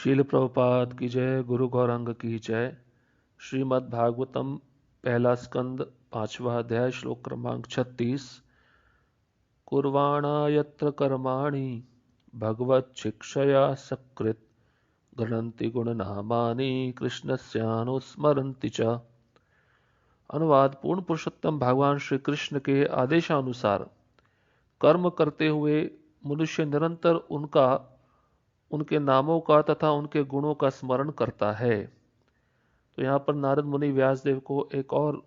शील प्रभुपाद की जय। गुरु गौरंग की जय। श्रीमद् भागवतम पहला स्कंद पांचवा अध्याय श्लोक क्रमांक 36। कुर्वाणा यत्र कर्माणि भगवत शिक्षया सकृत गणन्ति गुणनामानि कृष्णस्यानुस्मरन्ति च। अनुवाद। पूर्ण पुरुषोत्तम भगवान श्री कृष्ण के आदेशानुसार कर्म करते हुए मनुष्य निरंतर उनके नामों का तथा उनके गुणों का स्मरण करता है। तो यहाँ पर नारद मुनि व्यासदेव को एक और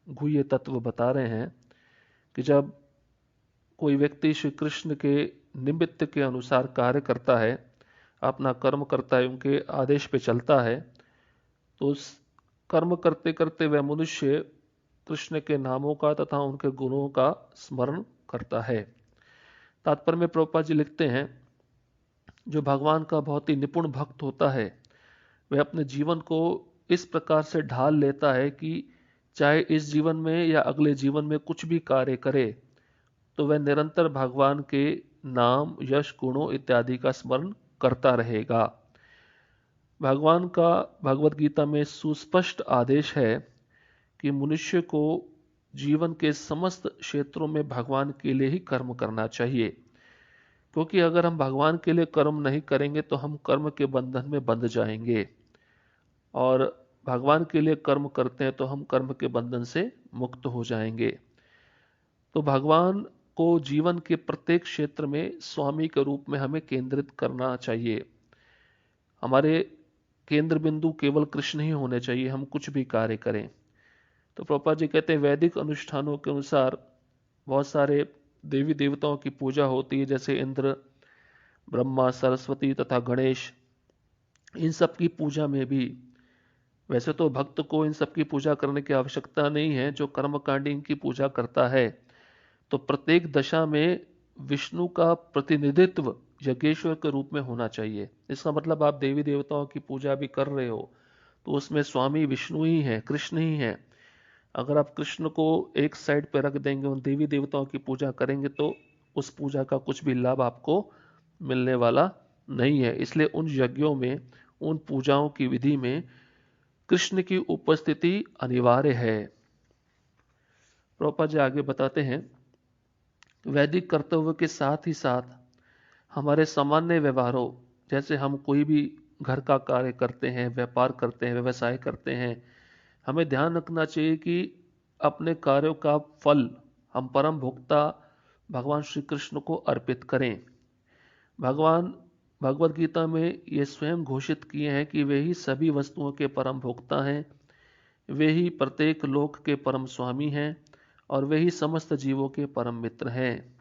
गुह्य तत्व बता रहे हैं कि जब कोई व्यक्ति श्री कृष्ण के निमित्त के अनुसार कार्य करता है, अपना कर्म करता है, उनके आदेश पे चलता है, तो उस कर्म करते करते वह मनुष्य कृष्ण के नामों का तथा उनके गुणों का स्मरण करता है। तात्पर्य में प्रभुपाद जी लिखते हैं, जो भगवान का बहुत ही निपुण भक्त होता है वह अपने जीवन को इस प्रकार से ढाल लेता है कि चाहे इस जीवन में या अगले जीवन में कुछ भी कार्य करे तो वह निरंतर भगवान के नाम, यश, गुणों इत्यादि का स्मरण करता रहेगा। भगवान का भगवत गीता में सुस्पष्ट आदेश है कि मनुष्य को जीवन के समस्त क्षेत्रों में भगवान के लिए ही कर्म करना चाहिए, क्योंकि अगर हम भगवान के लिए कर्म नहीं करेंगे तो हम कर्म के बंधन में बंध जाएंगे, और भगवान के लिए कर्म करते हैं तो हम कर्म के बंधन से मुक्त हो जाएंगे। तो भगवान को जीवन के प्रत्येक क्षेत्र में स्वामी के रूप में हमें केंद्रित करना चाहिए। हमारे केंद्र बिंदु केवल कृष्ण ही होने चाहिए, हम कुछ भी कार्य करें। तो प्रभुपाद जी कहते हैं, वैदिक अनुष्ठानों के अनुसार बहुत सारे देवी देवताओं की पूजा होती है, जैसे इंद्र, ब्रह्मा, सरस्वती तथा गणेश। इन सब की पूजा में भी वैसे तो भक्त को इन सब की पूजा करने की आवश्यकता नहीं है, जो कर्मकांडी इनकी पूजा करता है। तो प्रत्येक दशा में विष्णु का प्रतिनिधित्व यज्ञेश्वर के रूप में होना चाहिए। इसका मतलब आप देवी देवताओं की पूजा भी कर रहे हो तो उसमें स्वामी विष्णु ही है, कृष्ण ही है। अगर आप कृष्ण को एक साइड पर रख देंगे, उन देवी देवताओं की पूजा करेंगे, तो उस पूजा का कुछ भी लाभ आपको मिलने वाला नहीं है। इसलिए उन यज्ञों में, उन पूजाओं की विधि में कृष्ण की उपस्थिति अनिवार्य है। प्रभुपाद जी आगे बताते हैं, वैदिक कर्तव्य के साथ ही साथ हमारे सामान्य व्यवहारों, जैसे हम कोई भी घर का कार्य करते हैं, व्यापार करते हैं, व्यवसाय करते हैं, हमें ध्यान रखना चाहिए कि अपने कार्यों का फल हम परम भोक्ता भगवान श्री कृष्ण को अर्पित करें। भगवान भगवत गीता में ये स्वयं घोषित किए हैं कि वे ही सभी वस्तुओं के परम भोक्ता हैं, वे ही प्रत्येक लोक के परम स्वामी हैं, और वे ही समस्त जीवों के परम मित्र हैं।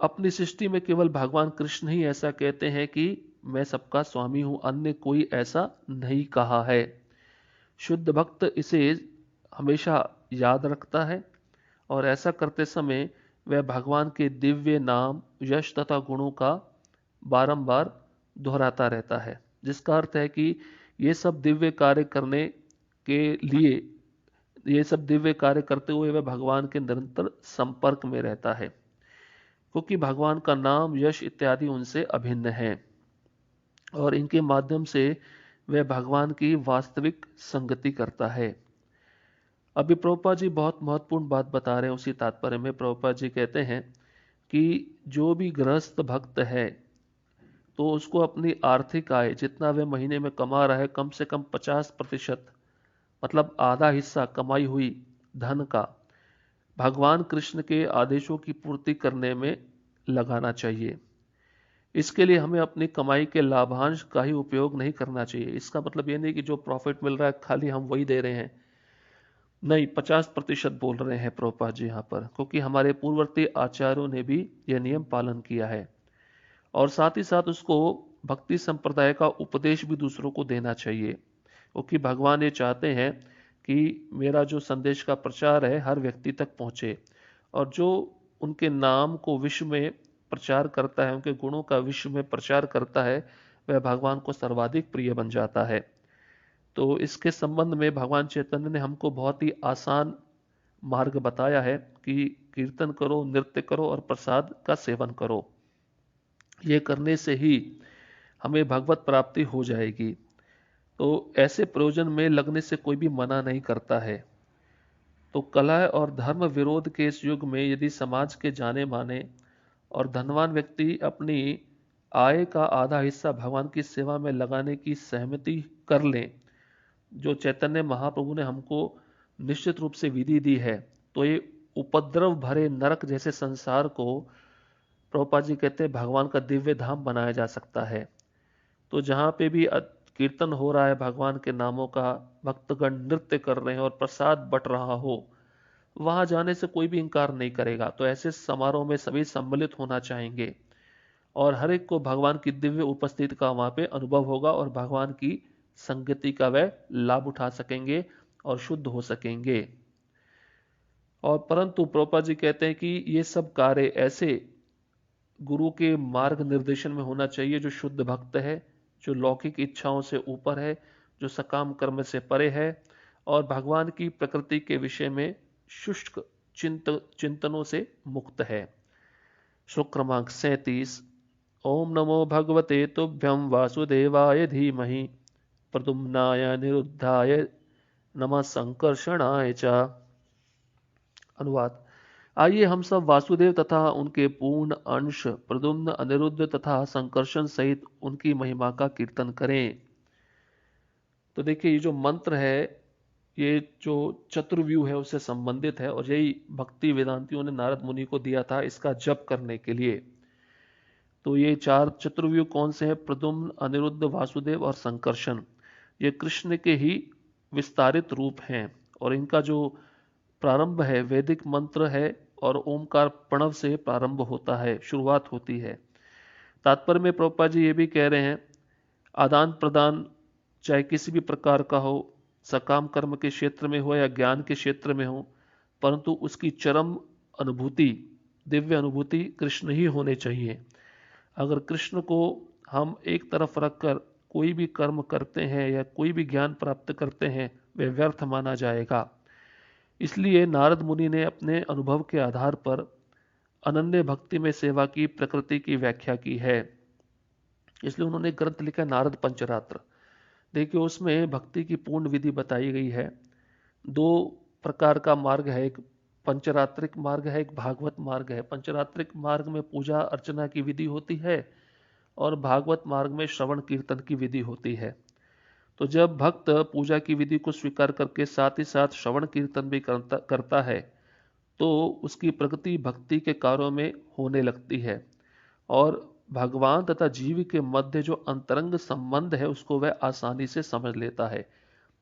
अपनी सृष्टि में केवल भगवान कृष्ण ही ऐसा कहते हैं कि मैं सबका स्वामी हूं, अन्य कोई ऐसा नहीं कहा है। शुद्ध भक्त इसे हमेशा याद रखता है और ऐसा करते समय वह भगवान के दिव्य नाम, यश तथा गुणों का बारंबार दोहराता रहता है, जिसका अर्थ है कि ये सब दिव्य कार्य करने के लिए, ये सब दिव्य कार्य करते हुए वह भगवान के निरंतर संपर्क में रहता है, क्योंकि भगवान का नाम, यश इत्यादि उनसे अभिन्न है और इनके माध्यम से वह भगवान की वास्तविक संगति करता है। अभी प्रभुपाद जी बहुत महत्वपूर्ण बात बता रहे हैं। उसी तात्पर्य में प्रभुपाद जी कहते हैं कि जो भी गृहस्थ भक्त है तो उसको अपनी आर्थिक आय, जितना वह महीने में कमा रहा है, कम से कम 50%, मतलब आधा हिस्सा कमाई हुई धन का भगवान कृष्ण के आदेशों की पूर्ति करने में लगाना चाहिए। इसके लिए हमें अपनी कमाई के लाभांश का ही उपयोग नहीं करना चाहिए। इसका मतलब ये नहीं कि जो प्रॉफिट मिल रहा है खाली हम वही दे रहे हैं, नहीं, 50% बोल रहे हैं प्रभुपाद जी यहाँ पर, क्योंकि हमारे पूर्ववर्ती आचार्यों ने भी यह नियम पालन किया है। और साथ ही साथ उसको भक्ति संप्रदाय का उपदेश भी दूसरों को देना चाहिए, क्योंकि भगवान ये चाहते हैं कि मेरा जो संदेश का प्रचार है हर व्यक्ति तक पहुंचे, और जो उनके नाम को विश्व में प्रचार करता है, उनके गुणों का विश्व में प्रचार करता है, वह भगवान को सर्वाधिक प्रिय बन जाता है। तो इसके संबंध में भगवान चैतन्य ने हमको बहुत ही आसान मार्ग बताया है कि कीर्तन करो, नृत्य करो और प्रसाद का सेवन करो। ये करने से ही हमें भगवत प्राप्ति हो जाएगी। तो ऐसे प्रयोजन में लगने से कोई भी मना नहीं करता है। तो कलह और धर्म विरोध के इस युग में यदि समाज के जाने माने और धनवान व्यक्ति अपनी आय का आधा हिस्सा भगवान की सेवा में लगाने की सहमति कर लें, जो चैतन्य महाप्रभु ने हमको निश्चित रूप से विधि दी है, तो ये उपद्रव भरे नरक जैसे संसार को प्रभुपाद जी कहते हैं भगवान का दिव्य धाम बनाया जा सकता है। तो जहाँ पे भी कीर्तन हो रहा है भगवान के नामों का, भक्तगण नृत्य कर रहे हैं और प्रसाद बट रहा हो, वहां जाने से कोई भी इंकार नहीं करेगा। तो ऐसे समारोह में सभी सम्मिलित होना चाहेंगे और हर एक को भगवान की दिव्य उपस्थिति का वहां पे अनुभव होगा और भगवान की संगति का वह लाभ उठा सकेंगे और शुद्ध हो सकेंगे। और परंतु प्रभुपाद जी कहते हैं कि ये सब कार्य ऐसे गुरु के मार्ग निर्देशन में होना चाहिए जो शुद्ध भक्त है, जो लौकिक इच्छाओं से ऊपर है, जो सकाम कर्म से परे है और भगवान की प्रकृति के विषय में शुष्क चिंतनों से मुक्त है। श्लोक क्रमांक 37। ओम नमो भगवते तुभ्यं वासुदेवाय धीमहि प्रद्युम्नाय निरुद्धाय नमः संकर्षणाय च। अनुवाद। आइए हम सब वासुदेव तथा उनके पूर्ण अंश प्रद्युम्न, अनिरुद्ध तथा संकर्षण सहित उनकी महिमा का कीर्तन करें। तो देखिए, ये जो मंत्र है ये जो चतुर्व्यूह है उससे संबंधित है और यही भक्ति वेदांतियों ने नारद मुनि को दिया था इसका जप करने के लिए। तो ये 4 चतुर्व्यूह कौन से हैं? प्रद्युम्न, अनिरुद्ध, वासुदेव और संकर्षण। ये कृष्ण के ही विस्तारित रूप हैं और इनका जो प्रारंभ है वैदिक मंत्र है और ओमकार प्रणव से प्रारंभ होता है, शुरुआत होती है। तात्पर्य में प्रभुपाद जी ये भी कह रहे हैं, आदान प्रदान चाहे किसी भी प्रकार का हो, सकाम कर्म के क्षेत्र में हो या ज्ञान के क्षेत्र में हो, परंतु उसकी चरम अनुभूति, दिव्य अनुभूति कृष्ण ही होने चाहिए। अगर कृष्ण को हम एक तरफ रखकर कोई भी कर्म करते हैं या कोई भी ज्ञान प्राप्त करते हैं वह व्यर्थ माना जाएगा। इसलिए नारद मुनि ने अपने अनुभव के आधार पर अनन्य भक्ति में सेवा की प्रकृति की व्याख्या की है। इसलिए उन्होंने ग्रंथ लिखा नारद पंचरात्र। देखिए, उसमें भक्ति की पूर्ण विधि बताई गई है। 2 प्रकार का मार्ग है, एक पंचरात्रिक मार्ग है, एक भागवत मार्ग है। पंचरात्रिक मार्ग में पूजा अर्चना की विधि होती है और भागवत मार्ग में श्रवण कीर्तन की विधि होती है। तो जब भक्त पूजा की विधि को स्वीकार करके साथ ही साथ श्रवण कीर्तन भी करता है तो उसकी प्रगति भक्ति के कार्यों में होने लगती है और भगवान तथा जीव के मध्य जो अंतरंग संबंध है उसको वह आसानी से समझ लेता है।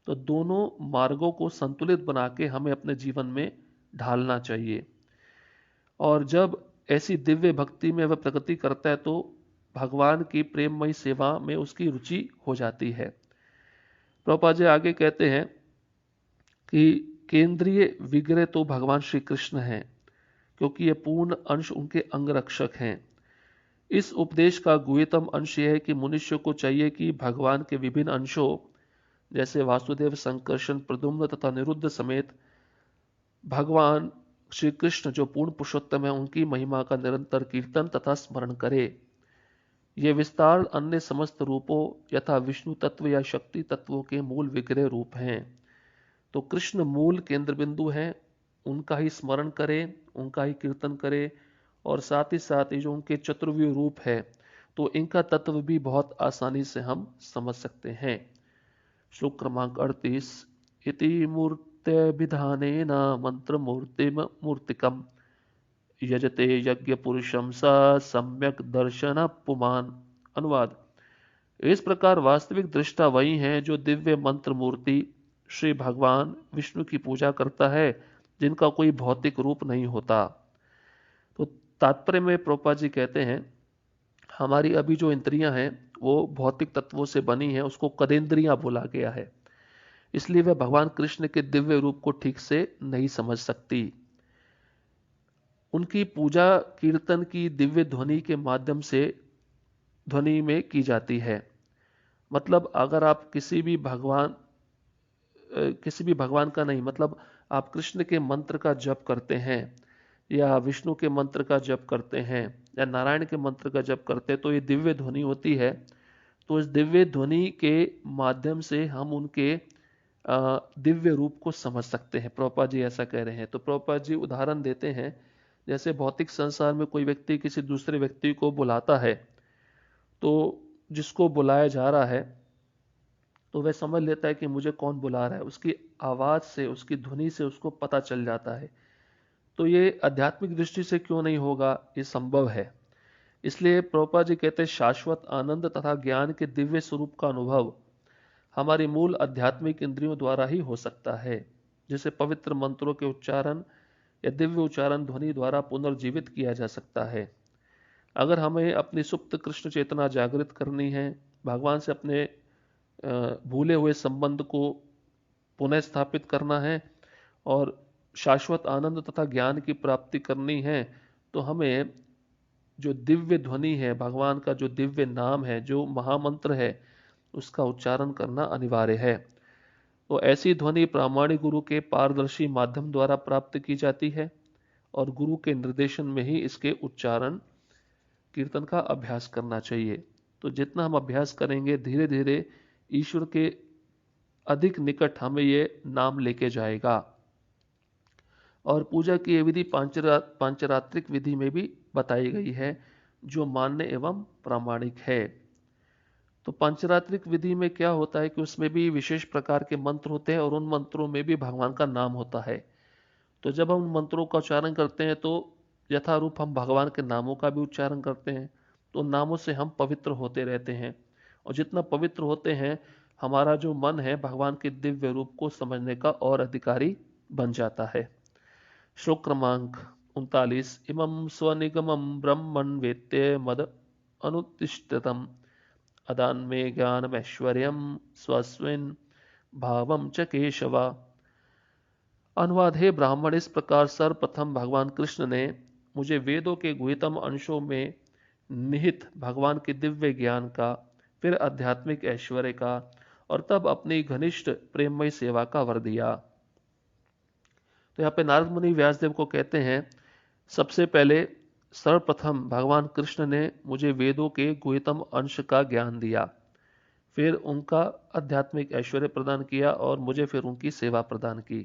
तो दोनों मार्गों को संतुलित बना के हमें अपने जीवन में ढालना चाहिए और जब ऐसी दिव्य भक्ति में वह प्रगति करता है तो भगवान की प्रेममयी सेवा में उसकी रुचि हो जाती है। प्रभुपाद जी आगे कहते हैं कि केंद्रीय विग्रह तो भगवान श्री कृष्ण हैं, क्योंकि ये पूर्ण अंश उनके अंगरक्षक हैं। इस उपदेश का गुह्यतम अंश यह है कि मनुष्य को चाहिए कि भगवान के विभिन्न अंशों जैसे वासुदेव, संकर्षण, प्रद्युम्न तथा निरुद्ध समेत भगवान श्री कृष्ण जो पूर्ण पुरुषोत्तम है उनकी महिमा का निरंतर कीर्तन तथा स्मरण करे। ये विस्तार अन्य समस्त रूपों यथा विष्णु तत्व या शक्ति तत्वों के मूल विग्रह रूप हैं। तो कृष्ण मूल केंद्र बिंदु हैं, उनका ही स्मरण करें, उनका ही कीर्तन करें और साथ ही साथ ये जो उनके चतुर्व्यूह रूप है तो इनका तत्व भी बहुत आसानी से हम समझ सकते हैं। श्लोक क्रमांक 38। इति मूर्त्यभिधानेन मंत्र मूर्तिकम यजते यज्ञ पुरुषम स सम्यक दर्शन पुमान। अनुवाद। इस प्रकार वास्तविक दृष्टा वही है जो दिव्य मंत्र मूर्ति श्री भगवान विष्णु की पूजा करता है, जिनका कोई भौतिक रूप नहीं होता। तो तात्पर्य में प्रभुपाद जी कहते हैं, हमारी अभी जो इंद्रियां हैं वो भौतिक तत्वों से बनी है, उसको कदेंद्रियां बोला गया है, इसलिए वह भगवान कृष्ण के दिव्य रूप को ठीक से नहीं समझ सकती। उनकी पूजा कीर्तन की दिव्य ध्वनि के माध्यम से ध्वनि में की जाती है। मतलब अगर आप किसी भी भगवान का नहीं, मतलब आप कृष्ण के मंत्र का जप करते हैं या विष्णु के मंत्र का जप करते हैं या नारायण के मंत्र का जप करते हैं तो ये दिव्य ध्वनि होती है तो इस दिव्य ध्वनि के माध्यम से हम उनके दिव्य रूप को समझ सकते हैं। प्रभुपाद जी ऐसा कह रहे हैं। तो प्रभुपाद जी उदाहरण देते हैं, जैसे भौतिक संसार में कोई व्यक्ति किसी दूसरे व्यक्ति को बुलाता है, तो जिसको बुलाया जा रहा है तो वह समझ लेता है कि मुझे कौन बुला रहा है, उसकी आवाज से, उसकी ध्वनि से उसको पता चल जाता है। तो ये आध्यात्मिक दृष्टि से क्यों नहीं होगा, ये संभव है। इसलिए प्रभुपाद जी कहते हैं शाश्वत आनंद तथा ज्ञान के दिव्य स्वरूप का अनुभव हमारी मूल आध्यात्मिक इंद्रियों द्वारा ही हो सकता है। जैसे पवित्र मंत्रों के उच्चारण या दिव्य उच्चारण ध्वनि द्वारा पुनर्जीवित किया जा सकता है। अगर हमें अपनी सुप्त कृष्ण चेतना जागृत करनी है, भगवान से अपने भूले हुए संबंध को पुनः स्थापित करना है और शाश्वत आनंद तथा ज्ञान की प्राप्ति करनी है, तो हमें जो दिव्य ध्वनि है, भगवान का जो दिव्य नाम है, जो महामंत्र है, उसका उच्चारण करना अनिवार्य है। तो ऐसी ध्वनि प्रामाणिक गुरु के पारदर्शी माध्यम द्वारा प्राप्त की जाती है और गुरु के निर्देशन में ही इसके उच्चारण कीर्तन का अभ्यास करना चाहिए। तो जितना हम अभ्यास करेंगे, धीरे धीरे ईश्वर के अधिक निकट हमें ये नाम लेके जाएगा। और पूजा की ये विधि पांचरात्रिक विधि में भी बताई गई है, जो मान्य एवं प्रामाणिक है। तो पांचरात्रिक विधि में क्या होता है कि उसमें भी विशेष प्रकार के मंत्र होते हैं और उन मंत्रों में भी भगवान का नाम होता है। तो जब हम मंत्रों का उच्चारण करते हैं तो यथारूप हम भगवान के नामों का भी उच्चारण करते हैं। तो नामों से हम पवित्र होते रहते हैं और जितना पवित्र होते हैं, हमारा जो मन है भगवान के दिव्य रूप को समझने का और अधिकारी बन जाता है। श्लोक क्रमांक 39। इमं स्वनिगमं ब्रह्मन् वेत्ते मद अनुतिष्ठितम् अदान्मे ज्ञानमैश्वर्यं स्वस्मिन् भावं च केशव। अनुवाद है ब्राह्मण, इस प्रकार सर्वप्रथम भगवान कृष्ण ने मुझे वेदों के गुह्यतम अंशों में निहित भगवान के दिव्य ज्ञान का, फिर आध्यात्मिक ऐश्वर्य का और तब अपनी घनिष्ठ प्रेममय सेवा का वर दिया। तो यहाँ पे नारद मुनि व्यासदेव को कहते हैं, सबसे पहले सर्वप्रथम भगवान कृष्ण ने मुझे वेदों के गुह्यतम अंश का ज्ञान दिया, फिर उनका आध्यात्मिक ऐश्वर्य प्रदान किया और मुझे फिर उनकी सेवा प्रदान की।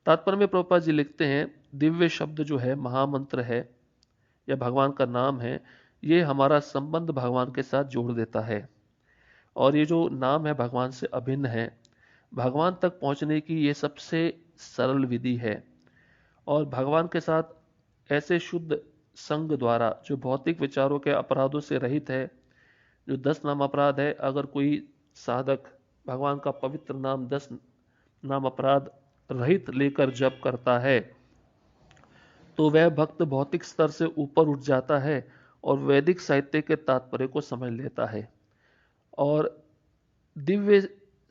तात्पर्य में प्रभुपाद जी लिखते हैं, दिव्य शब्द जो है महामंत्र है या भगवान का नाम है, ये हमारा संबंध भगवान के साथ जोड़ देता है और ये जो नाम है भगवान से अभिन्न है। भगवान तक पहुंचने की ये सबसे सरल विधि है और भगवान के साथ ऐसे शुद्ध संग द्वारा जो भौतिक विचारों के अपराधों से रहित है, जो 10 नाम अपराध है, अगर कोई साधक भगवान का पवित्र नाम 10 नाम अपराध रहित लेकर जप करता है, तो वह भक्त भौतिक स्तर से ऊपर उठ जाता है और वैदिक साहित्य के तात्पर्य को समझ लेता है और दिव्य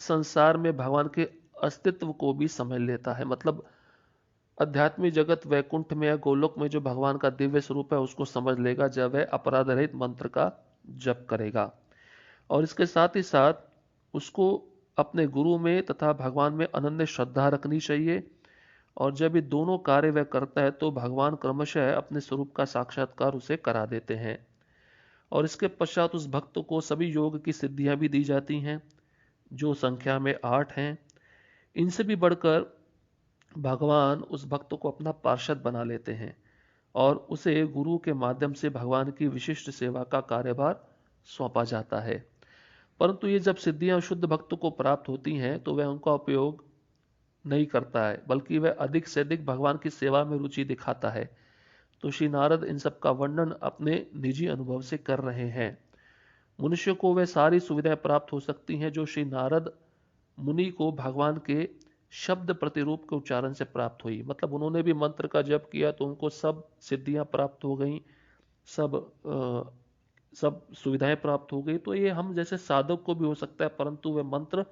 संसार में भगवान के अस्तित्व को भी समझ लेता है। मतलब आध्यात्मिक जगत वैकुंठ में या गोलोक में जो भगवान का दिव्य स्वरूप है उसको समझ लेगा जब वह अपराध रहित मंत्र का जप करेगा। और इसके साथ ही साथ उसको अपने गुरु में तथा भगवान में अनन्य श्रद्धा रखनी चाहिए और जब ये दोनों कार्य वह करता है तो भगवान क्रमशः अपने स्वरूप का साक्षात्कार उसे करा देते हैं। और इसके पश्चात उस भक्त को सभी योग की सिद्धियां भी दी जाती हैं, जो संख्या में 8 हैं। इनसे भी बढ़कर भगवान उस भक्त को अपना पार्षद बना लेते हैं और उसे गुरु के माध्यम से भगवान की विशिष्ट सेवा का कार्यभार सौंपा जाता है। परंतु ये जब सिद्धियां शुद्ध भक्त को प्राप्त होती हैं तो वह उनका उपयोग नहीं करता है, बल्कि वह अधिक से अधिक भगवान की सेवा में रुचि दिखाता है। तो श्री नारद इन सब का वर्णन अपने निजी अनुभव से कर रहे हैं। मनुष्य को वह सारी सुविधाएं प्राप्त हो सकती हैं जो श्री नारद मुनि को भगवान के शब्द प्रतिरूप के उच्चारण से प्राप्त हुई। मतलब उन्होंने भी मंत्र का जप किया तो उनको सब सिद्धियां प्राप्त हो गई, सब सुविधाएं प्राप्त हो गई। तो ये हम जैसे साधक को भी हो सकता है, परंतु वह मंत्र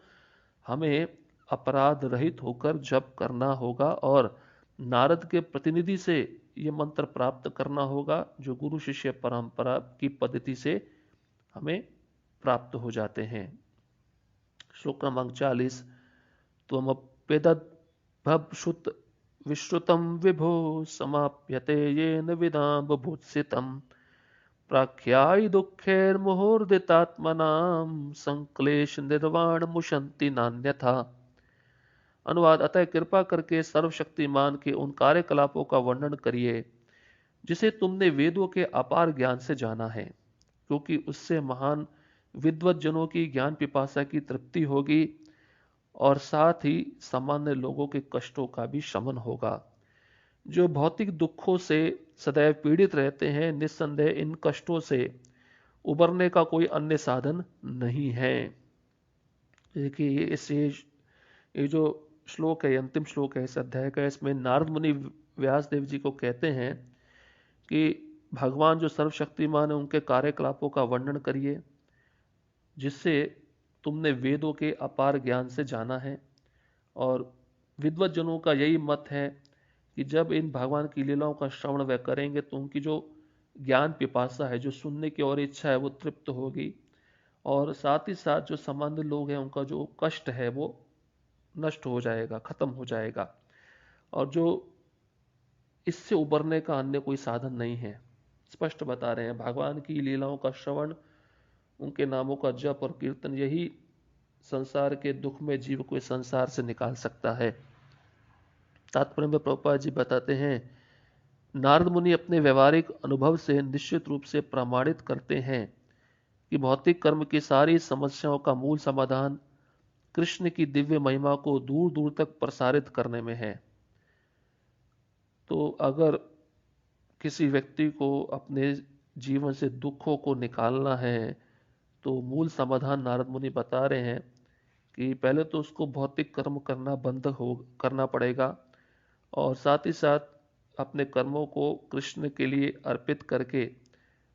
हमें अपराध रहित होकर जप करना होगा और नारद के प्रतिनिधि से ये मंत्र प्राप्त करना होगा, जो गुरु शिष्य परंपरा की पद्धति से हमें प्राप्त हो जाते हैं। श्लोक क्रमांक 40। त्वमप्यदद्भवशुत विश्रुतं विभो समाप्यते येन विदां बुभुत्सितं प्राख्याय दुःखैर्मुहुर्दितात्मनां संक्लेश निर्वाण मुशंति नान्यथा। अनुवाद। अतः कृपा करके सर्वशक्तिमान के उन कार्यकलापों का वर्णन करिए जिसे तुमने वेदों के अपार ज्ञान से जाना है, क्योंकि उससे महान विद्वत जनों की ज्ञान पिपासा की तृप्ति होगी और साथ ही सामान्य लोगों के कष्टों का भी शमन होगा। जो भौतिक दुखों से सदैव पीड़ित रहते हैं, निस्संदेह इन कष्टों से उबरने का कोई अन्य साधन नहीं है। देखिए ये जो श्लोक है, अंतिम श्लोक है इस अध्याय का, इसमें नारद मुनि व्यास देव जी को कहते हैं कि भगवान जो सर्वशक्तिमान है उनके कार्यकलापों का वर्णन करिए जिससे तुमने वेदों के अपार ज्ञान से जाना है। और विद्वत जनों का यही मत है कि जब इन भगवान की लीलाओं का श्रवण वे करेंगे तो उनकी जो ज्ञान पिपासा है, जो सुनने की और इच्छा है, वो तृप्त होगी और साथ ही साथ जो सामान्य लोग हैं उनका जो कष्ट है वो नष्ट हो जाएगा, खत्म हो जाएगा। और जो इससे उबरने का अन्य कोई साधन नहीं है। स्पष्ट बता रहे हैं भगवान की लीलाओं का श्रवण, उनके नामों का जप और कीर्तन, यही संसार के दुख में जीव को इस संसार से निकाल सकता है। तात्पर्य में प्रभुपाद जी बताते हैं, नारद मुनि अपने व्यवहारिक अनुभव से निश्चित रूप से प्रमाणित करते हैं कि भौतिक कर्म की सारी समस्याओं का मूल समाधान कृष्ण की दिव्य महिमा को दूर दूर तक प्रसारित करने में है। तो अगर किसी व्यक्ति को अपने जीवन से दुखों को निकालना है तो मूल समाधान नारद मुनि बता रहे हैं कि पहले तो उसको भौतिक कर्म करना पड़ेगा और साथ ही साथ अपने कर्मों को कृष्ण के लिए अर्पित करके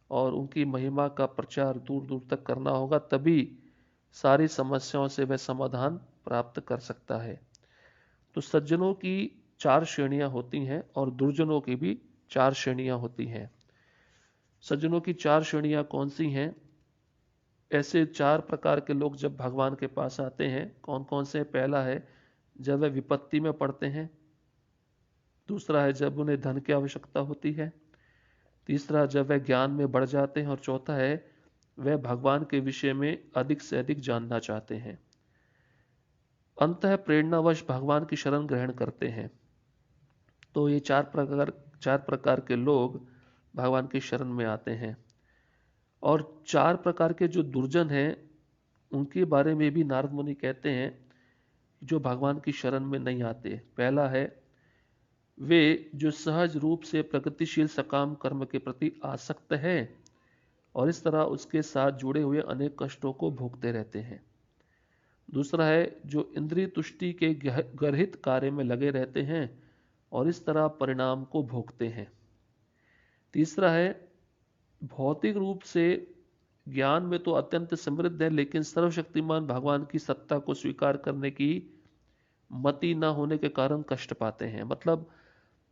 और उनकी महिमा का प्रचार दूर दूर तक करना होगा, तभी सारी समस्याओं से वह समाधान प्राप्त कर सकता है। तो सज्जनों की 4 श्रेणियां होती हैं और दुर्जनों की भी 4 श्रेणियां होती हैं। सज्जनों की 4 श्रेणियां कौन सी हैं? ऐसे 4 प्रकार के लोग जब भगवान के पास आते हैं, कौन कौन से? पहला है जब वे विपत्ति में पड़ते हैं, दूसरा है जब उन्हें धन की आवश्यकता होती है, तीसरा जब वह ज्ञान में बढ़ जाते हैं और चौथा है वह भगवान के विषय में अधिक से अधिक जानना चाहते हैं। अंततः प्रेरणावश भगवान की शरण ग्रहण करते हैं। तो ये 4 प्रकार के लोग भगवान की शरण में आते हैं। और 4 प्रकार के जो दुर्जन हैं उनके बारे में भी नारद मुनि कहते हैं जो भगवान की शरण में नहीं आते। पहला है वे जो सहज रूप से प्रगतिशील सकाम कर्म के प्रति आसक्त है और इस तरह उसके साथ जुड़े हुए अनेक कष्टों को भोगते रहते हैं। दूसरा है जो इंद्रिय तुष्टि के गर्हित कार्य में लगे रहते हैं और इस तरह परिणाम को भोगते हैं। तीसरा है भौतिक रूप से ज्ञान में तो अत्यंत समृद्ध है लेकिन सर्वशक्तिमान भगवान की सत्ता को स्वीकार करने की मति न होने के कारण कष्ट पाते हैं। मतलब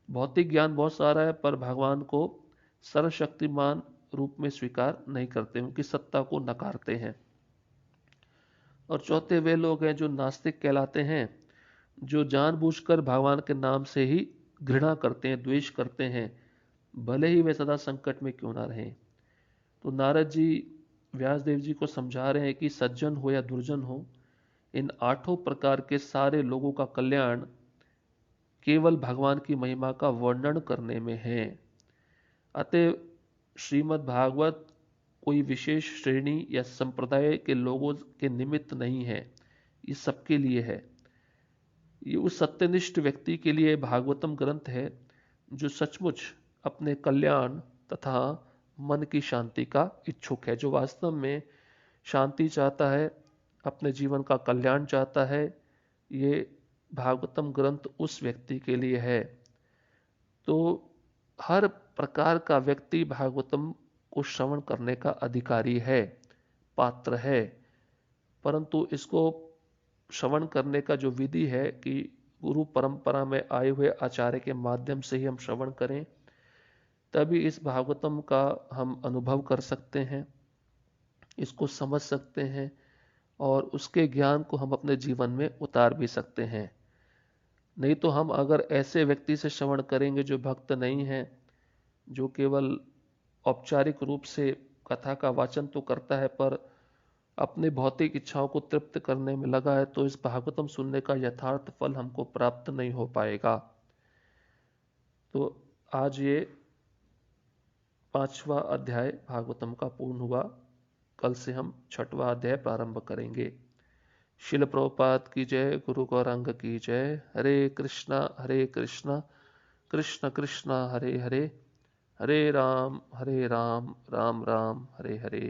भौतिक ज्ञान बहुत सारा है पर भगवान को सर्वशक्तिमान रूप में स्वीकार नहीं करते, उनकी सत्ता को नकारते हैं। और चौथे वे लोग हैं जो नास्तिक कहलाते हैं, जो जानबूझकर भगवान के नाम से ही घृणा करते हैं, द्वेष करते हैं, भले ही वे सदा संकट में क्यों ना रहें। तो नारद जी व्यासदेव जी को समझा रहे हैं कि सज्जन हो या दुर्जन हो, इन 8 प्रकार के सारे लोगों का कल्याण केवल भगवान की महिमा का वर्णन करने में है। अतः श्रीमद् भागवत कोई विशेष श्रेणी या संप्रदाय के लोगों के निमित्त नहीं है, ये सबके लिए है। ये उस सत्यनिष्ठ व्यक्ति के लिए भागवतम ग्रंथ है जो सचमुच अपने कल्याण तथा मन की शांति का इच्छुक है, जो वास्तव में शांति चाहता है, अपने जीवन का कल्याण चाहता है। ये भागवतम ग्रंथ उस व्यक्ति के लिए है। तो हर प्रकार का व्यक्ति भागवतम को श्रवण करने का अधिकारी है, पात्र है, परंतु इसको श्रवण करने का जो विधि है कि गुरु परंपरा में आए हुए आचार्य के माध्यम से ही हम श्रवण करें, तभी इस भागवतम का हम अनुभव कर सकते हैं, इसको समझ सकते हैं और उसके ज्ञान को हम अपने जीवन में उतार भी सकते हैं। नहीं तो हम अगर ऐसे व्यक्ति से श्रवण करेंगे जो भक्त नहीं है, जो केवल औपचारिक रूप से कथा का वाचन तो करता है पर अपने भौतिक इच्छाओं को तृप्त करने में लगा है, तो इस भागवतम सुनने का यथार्थ फल हमको प्राप्त नहीं हो पाएगा। तो आज ये 5वां अध्याय भागवतम का पूर्ण हुआ। कल से हम 6वां अध्याय प्रारंभ करेंगे। शिल प्रभुपाद की जय, गुरु गौरांग की जय। हरे कृष्णा कृष्ण कृष्ण हरे हरे, हरे राम राम राम हरे हरे।